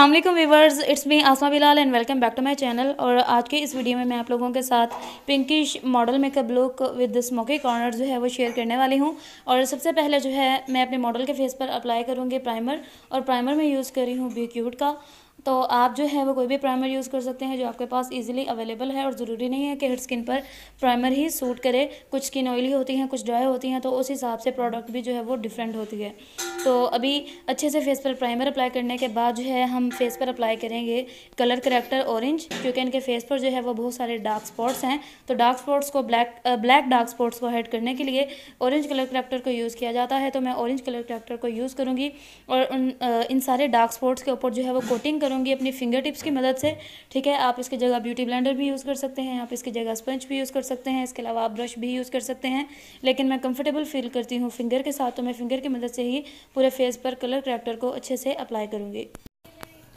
अस्सलाम वालेकुम viewers, it's me Asma Bilal and welcome back to my channel. और आज के इस वीडियो में मैं आप लोगों के साथ pinkish model makeup look with smoky corner जो है वो शेयर करने वाली हूँ। और सबसे पहले जो है मैं अपने मॉडल के फेस पर अप्लाई करूँगी प्राइमर, और प्राइमर में यूज़ कर रही हूँ बी क्यूट का। तो आप जो है वो कोई भी प्राइमर यूज़ कर सकते हैं जो आपके पास इजीली अवेलेबल है, और ज़रूरी नहीं है कि हर स्किन पर प्राइमर ही सूट करे। कुछ स्किन ऑयली होती हैं, कुछ ड्राई होती हैं, तो उस हिसाब से प्रोडक्ट भी जो है वो डिफरेंट होती है। तो अभी अच्छे से फेस पर प्राइमर अप्लाई करने के बाद जो है हम फेस पर अप्लाई करेंगे कलर करेक्टर ऑरेंज, क्योंकि इनके फेस पर जो है वो बहुत सारे डार्क स्पॉट्स हैं। तो डार्क स्पॉट्स को ब्लैक डार्क स्पॉट्स को हाइड करने के लिए ऑरेंज कलर करेक्टर को यूज़ किया जाता है। तो मैं ऑरेंज कलर करेक्टर को यूज़ करूँगी और इन सारे डार्क स्पॉट्स के ऊपर जो है वो कोटिंग करूँगी अपनी फिंगर टिप्स की मदद से। ठीक है, आप इसकी जगह ब्यूटी ब्लेंडर भी यूज़ कर सकते हैं, आप इसकी जगह स्पंज भी यूज़ कर सकते हैं, इसके अलावा आप ब्रश भी यूज़ कर सकते हैं। लेकिन मैं कंफर्टेबल फील करती हूँ फिंगर के साथ, तो मैं फिंगर की मदद से ही पूरे फेस पर कलर करेक्टर को अच्छे से अप्लाई करूँगी।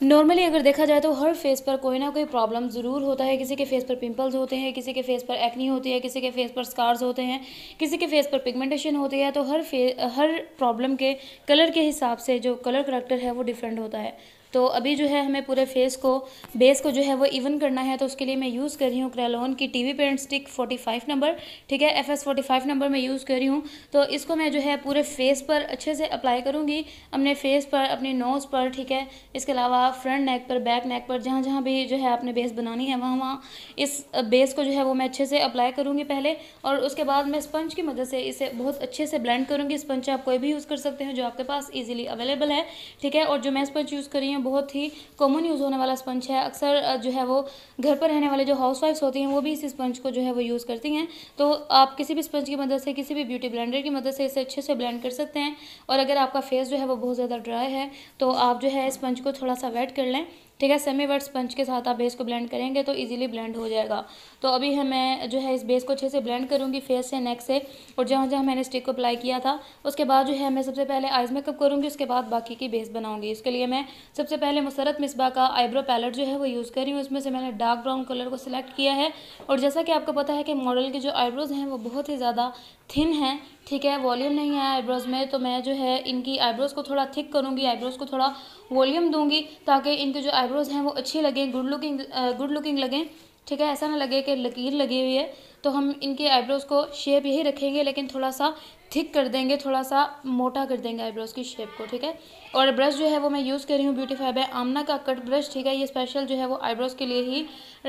नॉर्मली अगर देखा जाए तो हर फेस पर कोई ना कोई प्रॉब्लम ज़रूर होता है। किसी के फेस पर पिंपल्स होते हैं, किसी के फेस पर एक्नी होती है, किसी के फेस पर स्कार्स होते हैं, किसी के फेस पर पिगमेंटेशन होती है। तो हर प्रॉब्लम के कलर के हिसाब से जो कलर करेक्टर है वो डिफरेंट होता है। तो अभी जो है हमें पूरे फेस को बेस को जो है वो इवन करना है, तो उसके लिए मैं यूज़ कर रही हूँ क्रेलॉन की टीवी पेंट स्टिक 45 नंबर। ठीक है, FS 45 नंबर में यूज़ कर रही हूँ। तो इसको मैं जो है पूरे फेस पर अच्छे से अप्लाई करूँगी, अपने फेस पर, अपनी नोज़ पर। ठीक है, इसके अलावा फ्रंट नेक पर, बैक नेक पर, जहाँ जहाँ भी जो है आपने बेस बनानी है वहाँ वहाँ इस बेस को जो है वो मैं अच्छे से अप्लाई करूँगी पहले। और उसके बाद मैं स्पंज की मदद से इसे बहुत अच्छे से ब्लेंड करूँगी। स्पंज आप कोई भी यूज़ कर सकते हैं जो आपके पास ईजिली अवेलेबल है। ठीक है, और जो मैं स्पंज यूज़ कर रही हूँ बहुत ही कॉमन यूज़ होने वाला स्पंज है। अक्सर जो है वो घर पर रहने वाले जो हाउसवाइफ्स होती हैं वो भी इस स्पंज को जो है वो यूज़ करती हैं। तो आप किसी भी स्पंज की मदद से, किसी भी ब्यूटी ब्लेंडर की मदद से इसे अच्छे से ब्लेंड कर सकते हैं। और अगर आपका फेस जो है वो बहुत ज़्यादा ड्राई है तो आप जो है स्पंज को थोड़ा सा वेट कर लें। ठीक है, सेमी वेट स्पंज के साथ आप बेस को ब्लेंड करेंगे तो इजीली ब्लेंड हो जाएगा। तो अभी मैं जो है इस बेस को अच्छे से ब्लेंड करूँगी फेस से, नेक से, और जहाँ जहाँ मैंने स्टिक को अप्लाई किया था। उसके बाद जो है मैं सबसे पहले आइज़ मेकअप करूँगी, उसके बाद बाकी की बेस बनाऊँगी। इसके लिए मैं सबसे पहले मुसरत मिसबा का आईब्रो पैलेट जो है वो यूज़ कर रही हूँ। इसमें से मैंने डार्क ब्राउन कलर को सिलेक्ट किया है। और जैसा कि आपको पता है कि मॉडल के जो आईब्रोज़ हैं वो बहुत ही ज़्यादा थिन हैं। ठीक है, वॉल्यूम नहीं है आईब्रोज़ में, तो मैं जो है इनकी आईब्रोज़ को थोड़ा थिक करूँगी, आईब्रोज़ को थोड़ा वॉल्यूम दूंगी ताकि इनके जो आईब्रोज़ हैं वो अच्छी लगें, गुड लुकिंग लगें। ठीक है, ऐसा ना लगे कि लकीर लगी हुई है। तो हम इनके आईब्रोज़ को शेप यही रखेंगे, लेकिन थोड़ा सा थिक कर देंगे, थोड़ा सा मोटा कर देंगे आईब्रोज़ की शेप को। ठीक है, और ब्रश जो है वो मैं यूज़ कर रही हूँ ब्यूटीफाई बाय आमना का कट ब्रश। ठीक है, ये स्पेशल जो है वो आईब्रोज़ के लिए ही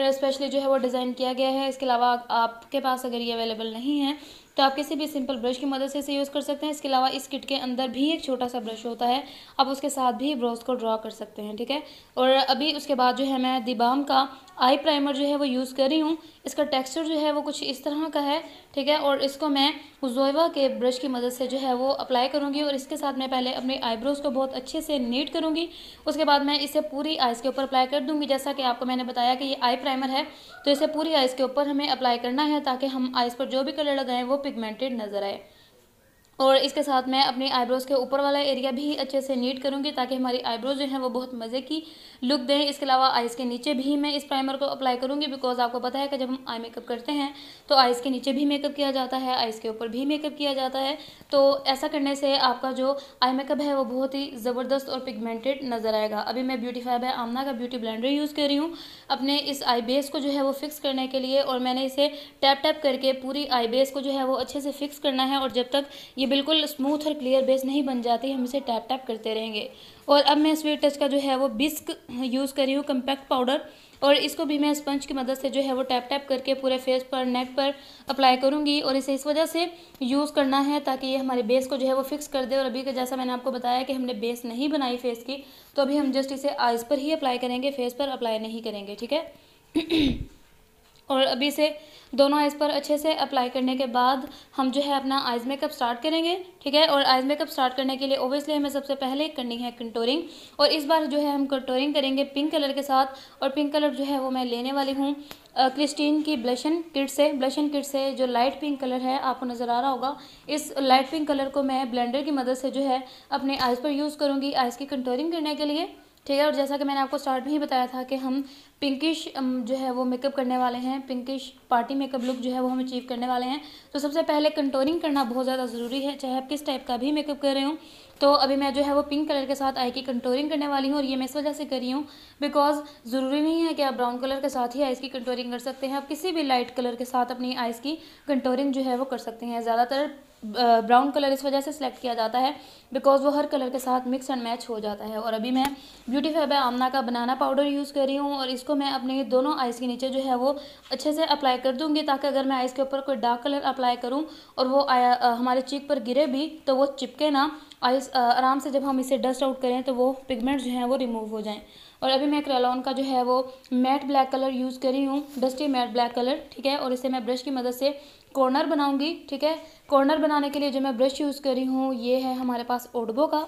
स्पेशली जो है वो डिज़ाइन किया गया है। इसके अलावा आपके पास अगर ये अवेलेबल नहीं है तो आप किसी भी सिंपल ब्रश की मदद से इसे यूज़ कर सकते हैं। इसके अलावा इस किट के अंदर भी एक छोटा सा ब्रश होता है, आप उसके साथ भी ब्रोज को ड्रॉ कर सकते हैं। ठीक है, और अभी उसके बाद जो है मैं दिबाम का आई प्राइमर जो है वो यूज़ कर रही हूँ। इसका टेक्सचर जो है वो कुछ इस तरह का है। ठीक है, और इसको मैं जोइवा के ब्रश की मदद से जो है वो अप्लाई करूँगी, और इसके साथ मैं पहले अपने आईब्रोज़ को बहुत अच्छे से नीट करूँगी। उसके बाद मैं इसे पूरी आइज़ के ऊपर अप्लाई कर दूँगी। जैसा कि आपको मैंने बताया कि ये आई प्राइमर है, तो इसे पूरी आइज़ के ऊपर हमें अप्लाई करना है ताकि हम आइज़ पर जो भी कलर लगाएं वो पिगमेंटेड नज़र आए। और इसके साथ मैं अपनी आईब्रोज़ के ऊपर वाला एरिया भी अच्छे से नीट करूँगी ताकि हमारी आईब्रोज़ जो हैं वो बहुत मज़े की लुक दें। इसके अलावा आइज़ के नीचे भी मैं इस प्राइमर को अप्लाई करूँगी, बिकॉज आपको पता है कि जब हम आई मेकअप करते हैं तो आइज़ के नीचे भी मेकअप किया जाता है, आइज़ के ऊपर भी मेकअप किया जाता है। तो ऐसा करने से आपका जो आई मेकअप है वो बहुत ही ज़बरदस्त और पिगमेंटेड नज़र आएगा। अभी मैं ब्यूटीफाई बाय आमना का ब्यूटी ब्लेंडर यूज़ कर रही हूँ अपने इस आई बेस को जो है वो फिक्स करने के लिए, और मैंने इसे टैप टैप करके पूरी आई बेस को जो है वो अच्छे से फिक्स करना है। और जब तक ये बिल्कुल स्मूथ और क्लियर बेस नहीं बन जाती हम इसे टैप टैप करते रहेंगे। और अब मैं स्वीट टच का जो है वो बिस्क यूज़ कर रही हूँ कम्पैक्ट पाउडर, और इसको भी मैं स्पंज की मदद से जो है वो टैप टैप करके पूरे फेस पर, नेक पर अप्लाई करूँगी। और इसे इस वजह से यूज़ करना है ताकि ये हमारे बेस को जो है वो फिक्स कर दे। और अभी का जैसा मैंने आपको बताया कि हमने बेस नहीं बनाई फेस की, तो अभी हम जस्ट इसे आइज़ पर ही अप्लाई करेंगे, फेस पर अप्लाई नहीं करेंगे। ठीक है और अभी से दोनों आइज़ पर अच्छे से अप्लाई करने के बाद हम जो है अपना आइज़ मेकअप स्टार्ट करेंगे। ठीक है, और आइज़ मेकअप स्टार्ट करने के लिए ओबियसली हमें सबसे पहले करनी है कंटूरिंग, और इस बार जो है हम कंटूरिंग करेंगे पिंक कलर के साथ। और पिंक कलर जो है वो मैं लेने वाली हूँ क्रिस्टीन की ब्लशन किट से। ब्लशन किट से जो लाइट पिंक कलर है आपको नज़र आ रहा होगा, इस लाइट पिंक कलर को मैं ब्लेंडर की मदद से जो है अपने आइज़ पर यूज़ करूँगी आइज़ की कंटूरिंग करने के लिए। ठीक है। और जैसा कि मैंने आपको स्टार्ट में ही बताया था कि हम पिंकिश जो है वो मेकअप करने वाले हैं, पिंकिश पार्टी मेकअप लुक जो है वो हम अचीव करने वाले हैं। तो सबसे पहले कंटूरिंग करना बहुत ज़्यादा ज़रूरी है, चाहे आप किस टाइप का भी मेकअप कर रहे हो। तो अभी मैं जो है वो पिंक कलर के साथ आई की कंटूरिंग करने वाली हूँ, और ये मैं इस वजह से कर रही हूँ बिकॉज ज़रूरी नहीं है कि आप ब्राउन कलर के साथ ही आइज़ की कंटूरिंग कर सकते हैं। आप किसी भी लाइट कलर के साथ अपनी आइज़ की कंटूरिंग जो है वो कर सकते हैं। ज़्यादातर ब्राउन कलर इस वजह से सिलेक्ट किया जाता है बिकॉज वो हर कलर के साथ मिक्स एंड मैच हो जाता है। और अभी मैं ब्यूटी फैब आमना का बनाना पाउडर यूज़ कर रही हूँ, और इसको मैं अपने दोनों आइज़ के नीचे जो है वो अच्छे से अप्लाई कर दूँगी, ताकि अगर मैं आइज़ के ऊपर कोई डार्क कलर अप्लाई करूँ और वो हमारे चीक पर गिरे भी तो वो चिपके ना, आइज़ आराम से जब हम इसे डस्ट आउट करें तो वो पिगमेंट जो हैं वो रिमूव हो जाएँ। और अभी मैं क्रेलॉन का जो है वो मैट ब्लैक कलर यूज़ कर रही हूँ, डस्टी मैट ब्लैक कलर, ठीक है। और इसे मैं ब्रश की मदद से कॉर्नर बनाऊंगी, ठीक है। कॉर्नर बनाने के लिए जो मैं ब्रश यूज़ कर रही हूँ ये है हमारे पास ओडबो का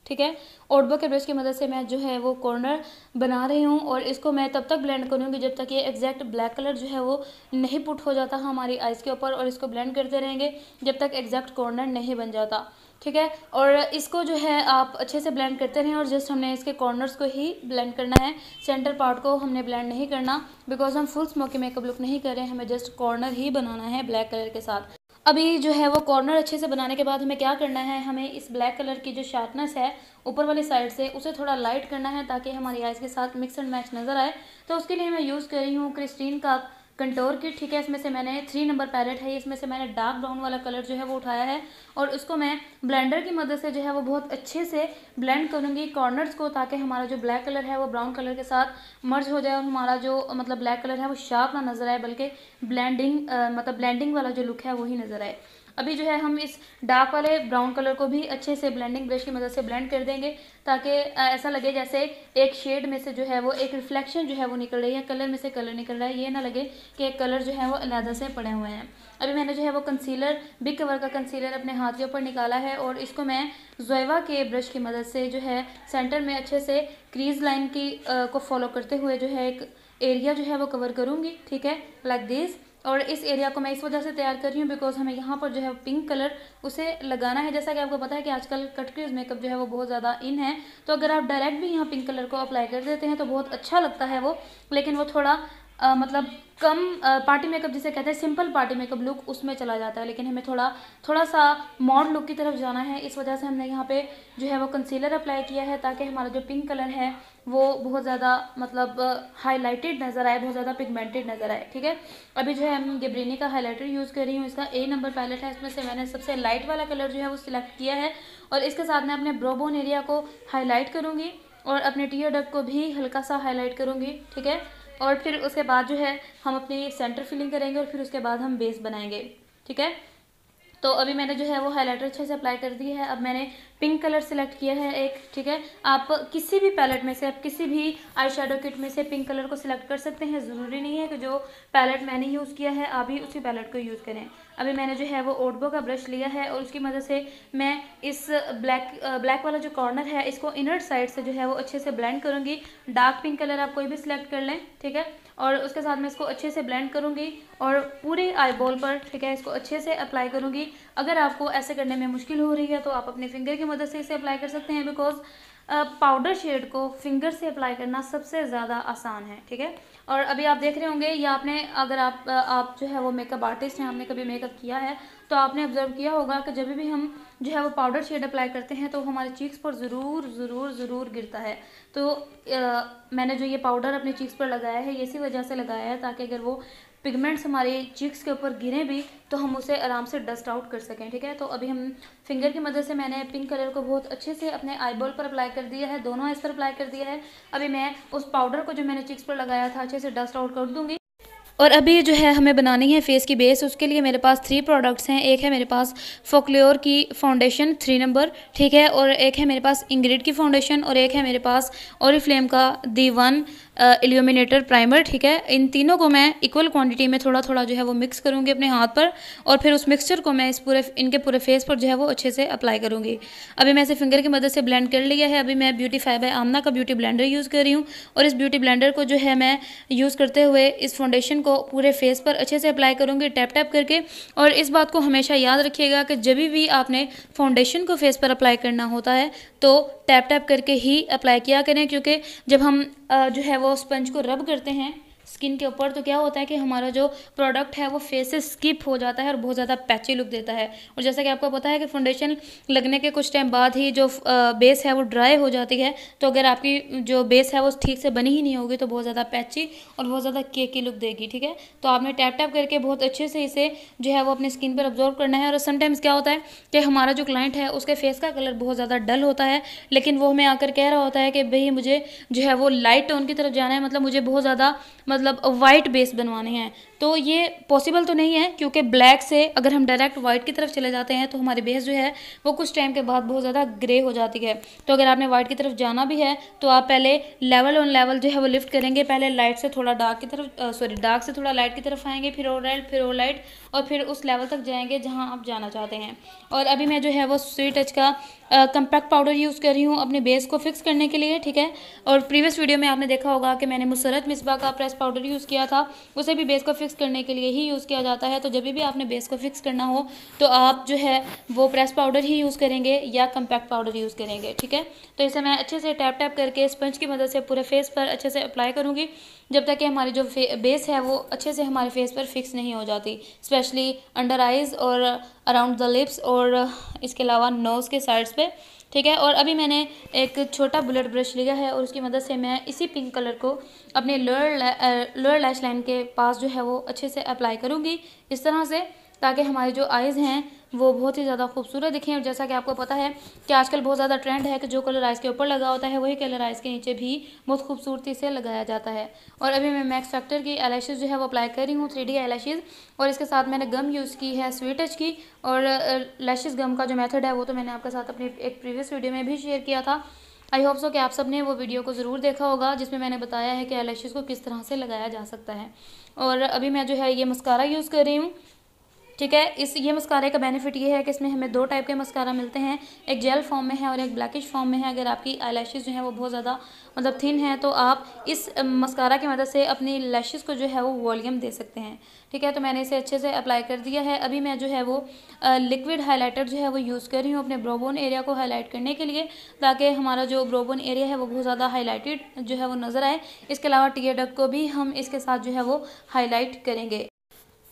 ठीक है। ओडबो के ब्रश की मदद से मैं जो है वो कॉर्नर बना रही हूँ, और इसको मैं तब तक ब्लेंड करूँगी जब तक ये एग्जैक्ट ब्लैक कलर जो है वो नहीं पुट हो जाता हमारी आइज़ के ऊपर, और इसको ब्लेंड करते रहेंगे जब तक एग्जैक्ट कॉर्नर नहीं बन जाता, ठीक है। और इसको जो है आप अच्छे से ब्लेंड करते रहें, और जस्ट हमने इसके कॉर्नर्स को ही ब्लेंड करना है, सेंटर पार्ट को हमने ब्लेंड नहीं करना बिकॉज हम फुल स्मोकी मेकअप लुक नहीं कर रहे हैं, हमें जस्ट कॉर्नर ही बनाना है ब्लैक कलर के साथ। अभी जो है वो कॉर्नर अच्छे से बनाने के बाद हमें क्या करना है, हमें इस ब्लैक कलर की जो शार्पनेस है ऊपर वाली साइड से उसे थोड़ा लाइट करना है ताकि हमारी आइज़ के साथ मिक्स एंड मैच नज़र आए। तो उसके लिए मैं यूज़ कर रही हूँ क्रिस्टीन का कंटोर किट, ठीक है। इसमें से मैंने 3 नंबर पैलेट है, इसमें से मैंने डार्क ब्राउन वाला कलर जो है वो उठाया है, और उसको मैं ब्लेंडर की मदद से जो है वो बहुत अच्छे से ब्लेंड करूँगी कॉर्नर्स को, ताकि हमारा जो ब्लैक कलर है वो ब्राउन कलर के साथ मर्ज हो जाए, और हमारा जो मतलब ब्लैक कलर है वो शार्प ना नज़र आए, बल्कि ब्लेंडिंग वाला जो लुक है वही नज़र आए। अभी जो है हम इस डार्क वाले ब्राउन कलर को भी अच्छे से ब्लेंडिंग ब्रश की मदद से ब्लेंड कर देंगे, ताकि ऐसा लगे जैसे एक शेड में से जो है वो एक रिफ्लेक्शन जो है वो निकल रही है, कलर में से कलर निकल रहा है, ये ना लगे कि एक कलर जो है वो अलग से पड़े हुए हैं। अभी मैंने जो है वो कंसीलर, बिग कवर का कंसीलर अपने हाथ के ऊपर निकाला है, और इसको मैं ज़ोएवा के ब्रश की मदद से जो है सेंटर में अच्छे से क्रीज लाइन की को फॉलो करते हुए जो है एक एरिया जो है वो कवर करूँगी, ठीक है, लाइक दिस। और इस एरिया को मैं इस वजह से तैयार कर रही हूँ बिकॉज हमें यहाँ पर जो है पिंक कलर उसे लगाना है। जैसा कि आपको पता है कि आजकल कट क्रीज मेकअप जो है वो बहुत ज़्यादा इन है, तो अगर आप डायरेक्ट भी यहाँ पिंक कलर को अप्लाई कर देते हैं तो बहुत अच्छा लगता है वो, लेकिन वो थोड़ा मतलब कम पार्टी मेकअप जिसे कहते हैं सिंपल पार्टी मेकअप लुक उसमें चला जाता है, लेकिन हमें थोड़ा सा मॉड लुक की तरफ जाना है। इस वजह से हमने यहाँ पे जो है वो कंसीलर अप्लाई किया है, ताकि हमारा जो पिंक कलर है वो बहुत ज़्यादा मतलब हाईलाइटेड नज़र आए, बहुत ज़्यादा पिगमेंटेड नज़र आए, ठीक है। अभी जो है हम गेब्रेनी का हाईलाइटर यूज़ कर रही हूँ, इसका A नंबर पैलेट है, इसमें से मैंने सबसे लाइट वाला कलर जो है वो सिलेक्ट किया है, और इसके साथ मैं अपने ब्रो बोन एरिया को हाईलाइट करूँगी, और अपने टीयर डक्ट को भी हल्का सा हाईलाइट करूँगी, ठीक है। और फिर उसके बाद जो है हम अपनी सेंटर फिलिंग करेंगे, और फिर उसके बाद हम बेस बनाएंगे, ठीक है। तो अभी मैंने जो है वो हाइलाइटर अच्छे से अप्लाई कर दी है। अब मैंने पिंक कलर सेलेक्ट किया है एक, ठीक है। आप किसी भी पैलेट में से, आप किसी भी आई शेडो किट में से पिंक कलर को सिलेक्ट कर सकते हैं, ज़रूरी नहीं है कि जो पैलेट मैंने यूज़ किया है आप भी उसी पैलेट को यूज़ करें। अभी मैंने जो है वो ओडबो का ब्रश लिया है, और उसकी मदद से मैं इस ब्लैक वाला जो कॉर्नर है इसको इनर साइड से जो है वो अच्छे से ब्लेंड करूँगी। डार्क पिंक कलर आप कोई भी सिलेक्ट कर लें, ठीक है। और उसके साथ मैं इसको अच्छे से ब्लेंड करूँगी, और पूरे आई बॉल पर, ठीक है, इसको अच्छे से अप्लाई करूँगी। अगर आपको ऐसे करने में मुश्किल हो रही है तो आप अपने फिंगर की मदद से इसे अप्लाई कर सकते हैं, बिकॉज पाउडर शेड को फिंगर से अप्लाई करना सबसे ज़्यादा आसान है, ठीक है। और अभी आप देख रहे होंगे, या आपने अगर आप जो है वो मेकअप आर्टिस्ट हैं, आपने कभी मेकअप किया है तो आपने ऑब्जर्व किया होगा कि जब भी हम जो है वो पाउडर शेड अप्लाई करते हैं तो हमारे चीक्स पर ज़रूर गिरता है। तो मैंने जो ये पाउडर अपने चीक्स पर लगाया है ये इसी वजह से लगाया है, ताकि अगर वो पिगमेंट्स हमारे चीक्स के ऊपर गिरें भी तो हम उसे आराम से डस्ट आउट कर सकें, ठीक है। तो अभी हम फिंगर की मदद से मैंने पिंक कलर को बहुत अच्छे से अपने आई बॉल पर अप्लाई कर दिया है, दोनों आइज पर अप्लाई कर दिया है। अभी मैं उस पाउडर को जो मैंने चीक्स पर लगाया था अच्छे से डस्ट आउट कर दूँगी। और अभी जो है हमें बनानी है फेस की बेस, उसके लिए मेरे पास 3 प्रोडक्ट्स हैं। एक है मेरे पास फोक्लियोर की फाउंडेशन 3 नंबर, ठीक है, और एक है मेरे पास इंग्रिड की फाउंडेशन, और एक है मेरे पास ओरिफ्लेम का दी 1 इल्यूमिनेटर प्राइमर, ठीक है। इन तीनों को मैं इक्वल क्वांटिटी में थोड़ा थोड़ा जो है वो मिक्स करूँगी अपने हाथ पर, और फिर उस मिक्सचर को मैं इनके पूरे फेस पर जो है वो अच्छे से अप्लाई करूँगी। अभी मैं इसे फिंगर की मदद से ब्लेंड कर लिया है। अभी मैं ब्यूटीफाई बाय आमना का ब्यूटी ब्लेंडर यूज़ कर रही हूँ, और इस ब्यूटी ब्लेंडर को जो है मैं यूज़ करते हुए इस फाउंडेशन को पूरे फेस पर अच्छे से अप्लाई करूँगी, टैप टैप करके। और इस बात को हमेशा याद रखिएगा कि जब भी आपने फाउंडेशन को फेस पर अप्लाई करना होता है तो टैप टैप करके ही अप्लाई किया करें, क्योंकि जब हम जो है वो स्पंज को रब करते हैं स्किन के ऊपर तो क्या होता है कि हमारा जो प्रोडक्ट है वो फेस से स्किप हो जाता है और बहुत ज़्यादा पैची लुक देता है। और जैसा कि आपको पता है कि फाउंडेशन लगने के कुछ टाइम बाद ही जो बेस है वो ड्राई हो जाती है, तो अगर आपकी जो बेस है वो ठीक से बनी ही नहीं होगी तो बहुत ज़्यादा पैची और बहुत ज़्यादा केकी लुक देगी, ठीक है। तो आपने टैप टैप करके बहुत अच्छे से इसे जो है वो अपनी स्किन पर ऑब्जॉर्व करना है। और समटाइम्स क्या होता है कि हमारा जो क्लाइंट है उसके फेस का कलर बहुत ज़्यादा डल होता है, लेकिन वो हमें आकर कह रहा होता है कि भाई मुझे जो है वो लाइट टोन की तरफ जाना है, मतलब मुझे बहुत ज़्यादा वाइट बेस बनवाने हैं। तो ये पॉसिबल तो नहीं है, क्योंकि ब्लैक से अगर हम डायरेक्ट वाइट की तरफ चले जाते हैं तो हमारी बेस जो है वो कुछ टाइम के बाद बहुत ज़्यादा ग्रे हो जाती है। तो अगर आपने वाइट की तरफ जाना भी है तो आप पहले लेवल ऑन लेवल जो है वो लिफ्ट करेंगे। पहले लाइट से थोड़ा डार्क की तरफ डार्क से थोड़ा लाइट की तरफ आएंगे, फिर और रेड, फिर और लाइट, और फिर उस लेवल तक जाएंगे जहाँ आप जाना चाहते हैं। और अभी मैं जो है वो स्वीट टच का कम्पैक्ट पाउडर यूज़ कर रही हूँ अपने बेस को फिक्स करने के लिए, ठीक है। और प्रीवियस वीडियो में आपने देखा होगा कि मैंने मुसरत मिसबा का प्रेस पाउडर यूज़ किया था, उसे भी बेस को फिक्स करने के लिए ही यूज़ किया जाता है। तो जब भी आपने बेस को फिक्स करना हो तो आप जो है वो प्रेस पाउडर ही यूज़ करेंगे या कम्पैक्ट पाउडर यूज़ करेंगे, ठीक है। तो इसे मैं अच्छे से टैप टैप करके स्पंज की मदद से पूरे फेस पर अच्छे से अप्लाई करूँगी, जब तक कि हमारी जो बेस है वो अच्छे से हमारे फेस पर फिक्स नहीं हो जाती, स्पेशली अंडर आइज़ और अराउंड द लिप्स और इसके अलावा नोज़ के साइड्स पे, ठीक है। और अभी मैंने एक छोटा बुलेट ब्रश लिया है और उसकी मदद से मैं इसी पिंक कलर को अपने लोअर लैश लाइन के पास जो है वो अच्छे से अप्लाई करूँगी इस तरह से, ताकि हमारी जो आइज़ हैं वो बहुत ही ज़्यादा खूबसूरत दिखें। और जैसा कि आपको पता है कि आजकल बहुत ज़्यादा ट्रेंड है कि जो कलर आइज़ के ऊपर लगा होता है वही कलर आइज़ के नीचे भी बहुत खूबसूरती से लगाया जाता है। और अभी मैं मैक्स फैक्टर की आईलैशेज़ जो है वो अप्लाई कर रही हूँ, 3D आईलैशेज़, और इसके साथ मैंने गम यूज़ की है स्वीट टच की। और लैशेज़ गम का जो मेथड है वो तो मैंने आपके साथ अपनी एक प्रीवियस वीडियो में भी शेयर किया था। आई होप सो कि आप सब ने वो वीडियो को ज़रूर देखा होगा, जिसमें मैंने बताया है कि आईलैशेज़ को किस तरह से लगाया जा सकता है। और अभी मैं जो है ये मस्कारा यूज़ कर रही हूँ, ठीक है। ये मस्कारे का बेनिफिट ये है कि इसमें हमें दो टाइप के मस्कारा मिलते हैं, एक जेल फॉर्म में है और एक ब्लैकिश फॉर्म में है। अगर आपकी आईलैशेज़ जो है वो बहुत ज़्यादा थिन है तो आप इस मस्कारा की मदद से अपनी लैशेज़ को जो है वो वॉल्यूम दे सकते हैं, ठीक है। तो मैंने इसे अच्छे से अप्लाई कर दिया है। अभी मैं जो है वो लिक्विड हाइलाइटर जो है वो यूज़ कर रही हूँ अपने ब्रोबोन एरिया को हाईलाइट करने के लिए, ताकि हमारा जो ब्रोबोन एरिया है वो बहुत ज़्यादा हाईलाइटेड जो है वो नज़र आए। इसके अलावा टीयर डक्ट को भी हम इसके साथ जो है वो हाईलाइट करेंगे।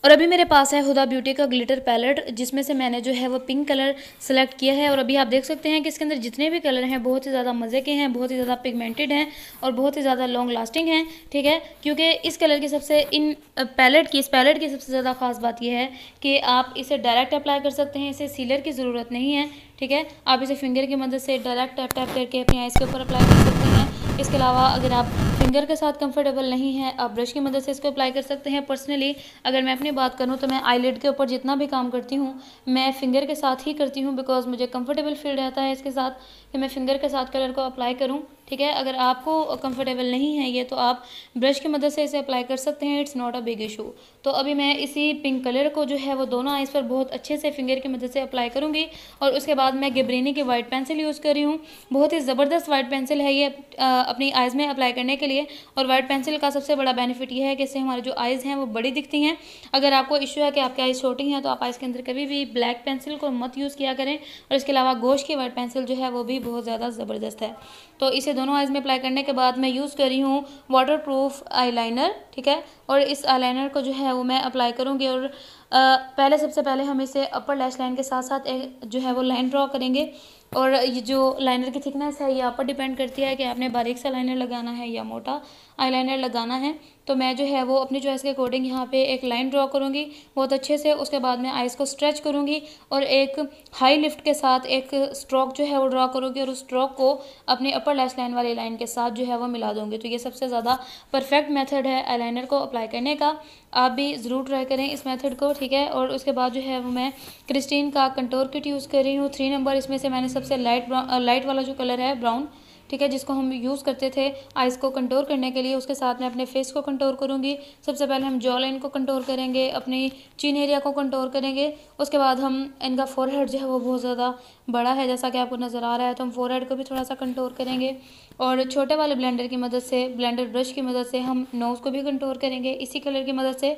और अभी मेरे पास है हुदा ब्यूटी का ग्लिटर पैलेट, जिसमें से मैंने जो है वो पिंक कलर सेलेक्ट किया है। और अभी आप देख सकते हैं कि इसके अंदर जितने भी कलर हैं बहुत ही ज़्यादा मज़े के हैं, बहुत ही ज़्यादा पिगमेंटेड हैं और बहुत ही ज़्यादा लॉन्ग लास्टिंग हैं, ठीक है। क्योंकि इस कलर की इस पैलेट की सबसे ज़्यादा ख़ास बात यह है कि आप इसे डायरेक्ट अप्लाई कर सकते हैं, इसे सीलर की ज़रूरत नहीं है, ठीक है। आप इसे फिंगर की मदद से डायरेक्ट टैप टैप करके अपनी आइज़ के ऊपर अप्लाई कर सकते हैं। इसके अलावा अगर आप फिंगर के साथ कंफर्टेबल नहीं है आप ब्रश की मदद से इसको अप्लाई कर सकते हैं। पर्सनली अगर मैं अपनी बात करूं तो मैं आईलिड के ऊपर जितना भी काम करती हूं मैं फिंगर के साथ ही करती हूं, बिकॉज मुझे कंफर्टेबल फील रहता है इसके साथ कि मैं फिंगर के साथ कलर को अप्लाई करूं, ठीक है। अगर आपको कंफर्टेबल नहीं है ये तो आप ब्रश की मदद से इसे अप्लाई कर सकते हैं, it's not a big issue. तो अभी मैं इसी पिंक कलर को जो है वो दोनों आइज़ पर बहुत अच्छे से फिंगर की मदद से अप्लाई करूँगी। और उसके बाद मैं गिब्रेनी की वाइट पेंसिल यूज़ कर रही हूँ, बहुत ही ज़बरदस्त वाइट पेंसिल है ये अपनी आइज़ में अप्लाई करने के लिए। और वाइट पेंसिल का सबसे बड़ा बेनिफिट ये है कि इससे हमारी जो आइज़ हैं वो बड़ी दिखती हैं। अगर आपको इशू है कि आपकी आइज़ छोटी हैं तो आप आइज़ के अंदर कभी भी ब्लैक पेंसिल को मत यूज़ किया करें। और इसके अलावा गोश की वाइट पेंसिल जो है वो भी बहुत ज़्यादा ज़बरदस्त है। तो इसे दोनों आइज़ में अप्लाई करने के बाद मैं यूज़ कर रही हूँ वाटरप्रूफ आईलाइनर, ठीक है। और इस आईलाइनर को जो है वो मैं अप्लाई करूँगी। और सबसे पहले हम इसे अपर लैश लाइन के साथ साथ एक जो है वो लाइन ड्रॉ करेंगे। और ये जो लाइनर की थिकनेस है ये आप पर डिपेंड करती है कि आपने बारीक सा लाइनर लगाना है या मोटा आईलाइनर लगाना है। तो मैं जो है वो अपनी चॉइस के अकॉर्डिंग यहाँ पे एक लाइन ड्रॉ करूँगी बहुत अच्छे से। उसके बाद मैं आइज़ को स्ट्रेच करूँगी और एक हाई लिफ्ट के साथ एक स्ट्रोक जो है वो ड्रॉ करूँगी और उस स्ट्रोक को अपनी अपर लैश लाइन वाली लाइन के साथ जो है वो मिला दूँगी। तो ये सबसे ज़्यादा परफेक्ट मेथड है आईलाइनर को अप्लाई करने का, आप भी ज़रूर ट्राई करें इस मेथड को, ठीक है। और उसके बाद जो है वो मैं क्रिस्टीन का कंटोर किट यूज़ कर रही हूँ 3 नंबर। इसमें से मैंने सबसे लाइट वाला जो कलर है ब्राउन, ठीक है, जिसको हम यूज़ करते थे आइज़ को कंटूर करने के लिए। उसके साथ मैं अपने फेस को कंटूर करूँगी। सबसे पहले हम जॉ लाइन को कंटूर करेंगे, अपनी चिन एरिया को कंटूर करेंगे। उसके बाद हम इनका फोरहेड जो है वो बहुत ज़्यादा बड़ा है जैसा कि आपको नज़र आ रहा है, तो हम फोरहेड को भी थोड़ा सा कंटूर करेंगे। और छोटे वाले ब्लेंडर की मदद से, ब्लेंडर ब्रश की मदद से हम नोज़ को भी कंटूर करेंगे इसी कलर की मदद से,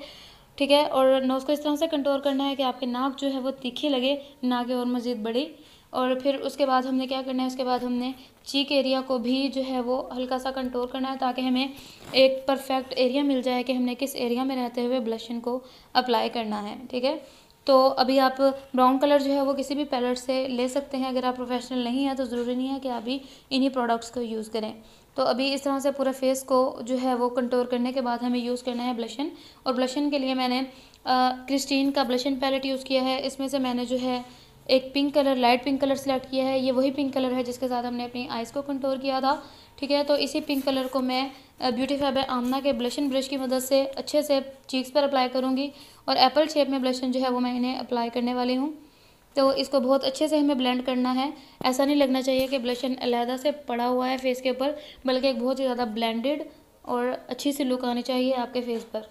ठीक है। और नोज़ को इस तरह से कंटूर करना है कि आपकी नाक जो है वो तीखी लगे, ना कि और मज़ीद बड़ी। और फिर उसके बाद हमने क्या करना है, उसके बाद हमने चीक एरिया को भी जो है वो हल्का सा कंटूर करना है, ताकि हमें एक परफेक्ट एरिया मिल जाए कि हमने किस एरिया में रहते हुए ब्लशन को अप्लाई करना है, ठीक है। तो अभी आप ब्राउन कलर जो है वो किसी भी पैलेट से ले सकते हैं। अगर आप प्रोफेशनल नहीं हैं तो ज़रूरी नहीं है कि आप भी इन्हीं प्रोडक्ट्स को यूज़ करें। तो अभी इस तरह से पूरा फेस को जो है वो कंटूर करने के बाद हमें यूज़ करना है ब्लशन। और ब्लशन के लिए मैंने क्रिस्टीन का ब्लशन पैलेट यूज़ किया है। इसमें से मैंने जो है एक pink colour, light pink colour select किया है। ये वही पिंक कलर है जिसके साथ हमने अपनी आइज़ को कंटूर किया था, ठीक है। तो इसी पिंक कलर को मैं ब्यूटीफाई बाय आमना के ब्लशन ब्रश की मदद से अच्छे से चीक्स पर अप्लाई करूँगी। और एप्पल शेप में ब्लशन जो है वो मैं इन्हें अप्लाई करने वाली हूँ। तो इसको बहुत अच्छे से हमें ब्लेंड करना है। ऐसा नहीं लगना चाहिए कि ब्लशन अलहदा से पड़ा हुआ है फेस के ऊपर, बल्कि एक बहुत ही ज़्यादा ब्लेंडेड और अच्छी सी लुक आनी चाहिए आपके फेस पर।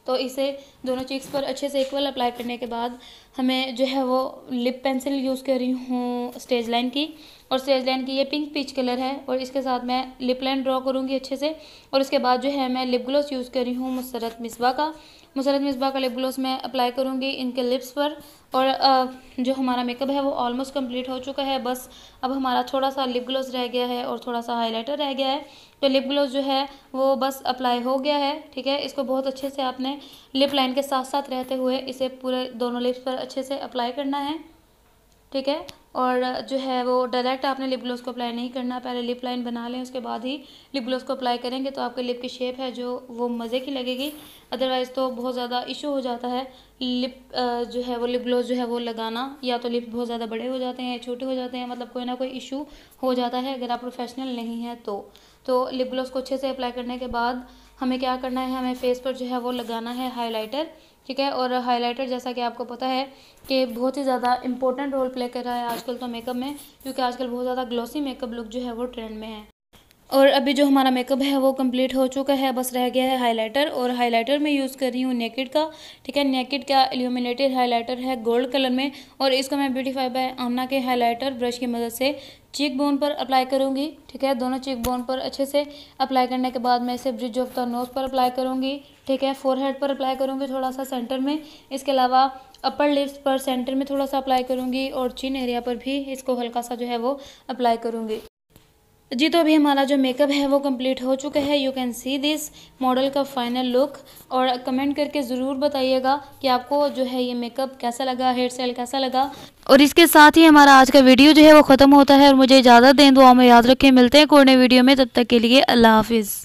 तो इसे दोनों चीक्स पर अच्छे से इक्वल अप्लाई करने के बाद हमें जो है वो लिप पेंसिल यूज़ कर रही हूँ स्टेज लाइन की। और स्टेज लाइन की ये पिंक पीच कलर है, और इसके साथ मैं लिप लाइन ड्रॉ करूँगी अच्छे से। और उसके बाद जो है मैं लिप ग्लॉस यूज़ कर रही हूँ मुसरत मिसबा का लिप ग्लॉस मैं अप्लाई करूँगी इनके लिप्स पर। और जो हमारा मेकअप है वो ऑलमोस्ट कंप्लीट हो चुका है। बस अब हमारा थोड़ा सा लिप ग्लॉस रह गया है और थोड़ा सा हाइलाइटर रह गया है। तो लिप ग्लॉस जो है वो बस अप्लाई हो गया है, ठीक है। इसको बहुत अच्छे से आपने लिप लाइन के साथ साथ रहते हुए इसे पूरे दोनों लिप्स पर अच्छे से अप्लाई करना है, ठीक है। और जो है वो डायरेक्ट आपने लिप ग्लॉस को अप्लाई नहीं करना, पहले लिप लाइन बना लें, उसके बाद ही लिप ग्लॉस को अप्लाई करेंगे तो आपके लिप की शेप है जो वो मज़े की लगेगी। अदरवाइज़ तो बहुत ज़्यादा इशू हो जाता है लिप जो है वो लिप ग्लॉस जो है वो लगाना, या तो लिप बहुत ज़्यादा बड़े हो जाते हैं या छोटे हो जाते हैं, मतलब कोई ना कोई इशू हो जाता है अगर आप प्रोफेशनल नहीं हैं तो लिप ग्लॉस को अच्छे से अप्लाई करने के बाद हमें क्या करना है, हमें फेस पर जो है वो लगाना है हाइलाइटर, ठीक है। और हाइलाइटर जैसा कि आपको पता है कि बहुत ही ज़्यादा इंपॉर्टेंट रोल प्ले कर रहा है आजकल तो मेकअप में, क्योंकि आजकल बहुत ज़्यादा ग्लॉसी मेकअप लुक जो है वो ट्रेंड में है। और अभी जो हमारा मेकअप है वो कंप्लीट हो चुका है, बस रह गया है हाइलाइटर। और हाइलाइटर मैं यूज़ कर रही हूँ नेकेड का, ठीक है। नेकेड का इल्यूमिनेटेड हाइलाइटर है गोल्ड कलर में, और इसको मैं ब्यूटीफाई बाय आमना के हाइलाइटर ब्रश की मदद से चीक बोन पर अप्लाई करूँगी, ठीक है। दोनों चीक बोन पर अच्छे से अप्लाई करने के बाद मैं इसे ब्रिज ऑफ द नोज़ पर अप्लाई करूँगी, ठीक है। फोरहेड पर अप्लाई करूँगी थोड़ा सा सेंटर में, इसके अलावा अपर लिप्स पर सेंटर में थोड़ा सा अप्लाई करूँगी, और चिन एरिया पर भी इसको हल्का सा जो है वो अप्लाई करूँगी जी। तो अभी हमारा जो मेकअप है वो कंप्लीट हो चुका है। You can see this model का फाइनल लुक। और कमेंट करके ज़रूर बताइएगा कि आपको जो है ये मेकअप कैसा लगा, हेयर स्टाइल कैसा लगा। और इसके साथ ही हमारा आज का वीडियो जो है वो ख़त्म होता है, और मुझे इजाज़त दें, दुआ में याद रखें। मिलते हैं कोई नए वीडियो में, तब तक के लिए अल्लाह हाफिज़।